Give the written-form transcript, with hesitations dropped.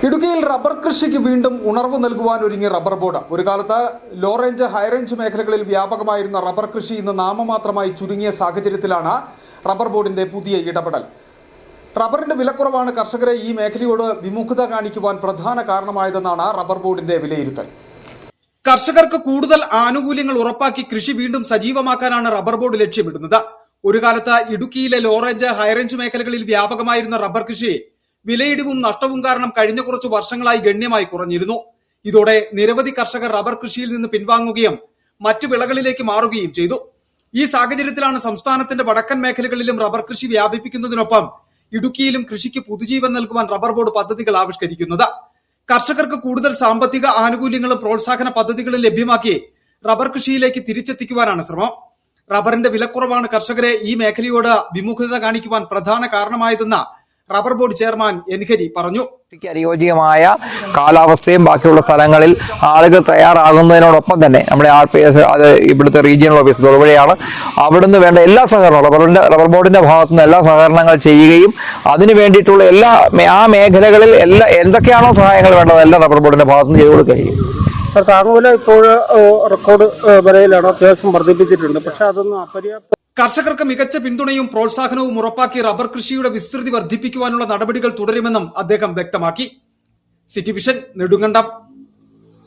ഇടുക്കിയിൽ റബ്ബർ കൃഷിക്ക് വീണ്ടും ഉണർവ് നൽകുവാൻ ഒരുങ്ങി റബ്ബർ ബോർഡ്. ഒരു കാലത്ത് ലോ റേഞ്ച് ഹൈ റേഞ്ച് മേഖലകളിൽ വ്യാപകമായിരുന്ന റബ്ബർ കൃഷി ഇന്ന് നാമമാത്രമായി ചുരുങ്ങിയ സാഹചര്യത്തിലാണ് റബ്ബർ ബോർഡിന്റെ പുതിയ ഇടപെടൽ. റബ്ബറിന്റെ വിലക്കുറവാണ് കർഷകരെ ഈ മേഖലയോട് വിമുഖത കാണിക്കുവാൻ പ്രധാന കാരണമായതെന്നാണ് റബ്ബർ ബോർഡിന്റെ വിലയിരുത്തൽ. കർഷകർക്ക് കൂടുതൽ ആനുകൂല്യങ്ങൾ ഉറപ്പാക്കി കൃഷി വീണ്ടും സജീവമാക്കാനാണ് റബ്ബർ ബോർഡ് ലക്ഷ്യമിടുന്നത്. ഒരു കാലത്ത് ഇടുക്കിയിലെ ലോ റേഞ്ച് ഹൈ റേഞ്ച് മേഖലകളിൽ വ്യാപകമായിരുന്ന റബ്ബർ കൃഷി വിലയിടിവും നഷ്ടവും കാരണം കഴിഞ്ഞ കുറച്ചു വർഷങ്ങളായി ഗണ്യമായി കുറഞ്ഞിരുന്നു. ഇതോടെ നിരവധി കർഷകർ റബ്ബർ കൃഷിയിൽ നിന്ന് പിൻവാങ്ങുകയും മറ്റു വിളകളിലേക്ക് മാറുകയും ചെയ്തു. ഈ സാഹചര്യത്തിലാണ് സംസ്ഥാനത്തിന്റെ വടക്കൻ മേഖലകളിലും റബ്ബർ കൃഷി വ്യാപിപ്പിക്കുന്നതിനൊപ്പം ഇടുക്കിയിലും കൃഷിക്ക് പുതുജീവൻ നൽകുവാൻ റബ്ബർ ബോർഡ് പദ്ധതികൾ ആവിഷ്കരിക്കുന്നത്. കർഷകർക്ക് കൂടുതൽ സാമ്പത്തിക ആനുകൂല്യങ്ങളും പ്രോത്സാഹന പദ്ധതികളും ലഭ്യമാക്കി റബ്ബർ കൃഷിയിലേക്ക് തിരിച്ചെത്തിക്കുവാനാണ് ശ്രമം. റബ്ബറിന്റെ വിലക്കുറവാണ് കർഷകരെ ഈ മേഖലയോട് വിമുഖത കാണിക്കുവാൻ പ്രധാന കാരണമായതെന്ന് റബ്ബർ ബോർഡ് ചെയർമാൻ എൻഹരി പറഞ്ഞു. അനുയോജ്യമായ കാലാവസ്ഥയും ബാക്കിയുള്ള സ്ഥലങ്ങളിൽ ആളുകൾ തയ്യാറാകുന്നതിനോടൊപ്പം തന്നെ നമ്മുടെ RPS അത് ഇവിടുത്തെ റീജിയണൽ ഓഫീസ് തൊടുപുഴയാണ്. അവിടുന്ന് വേണ്ട എല്ലാ സഹകരണവും റബ്ബർ ബോർഡിന്റെ ഭാഗത്തുനിന്ന് എല്ലാ സഹകരണങ്ങൾ ചെയ്യുകയും അതിന് വേണ്ടിയിട്ടുള്ള ആ മേഖലകളിൽ എന്തൊക്കെയാണോ സഹായങ്ങൾ വേണ്ടത് എല്ലാം റബ്ബർ ബോർഡിന്റെ ഭാഗത്തുനിന്ന് ചെയ്തു കൊടുക്കുകയും. താങ്ങുവില ഇപ്പോൾ റെക്കോർഡ് വിലയിലാണ്, അത്യാവശ്യം വർദ്ധിപ്പിച്ചിട്ടുണ്ട്. പക്ഷെ അതൊന്നും അപര്യാപ്ത. കർഷകർക്ക് മികച്ച പിന്തുണയും പ്രോത്സാഹനവും ഉറപ്പാക്കി റബ്ബർ കൃഷിയുടെ വിസ്തൃതി വർദ്ധിപ്പിക്കുവാനുള്ള നടപടികൾ തുടരുമെന്നും അദ്ദേഹം വ്യക്തമാക്കി. City vision, Nedumkandam.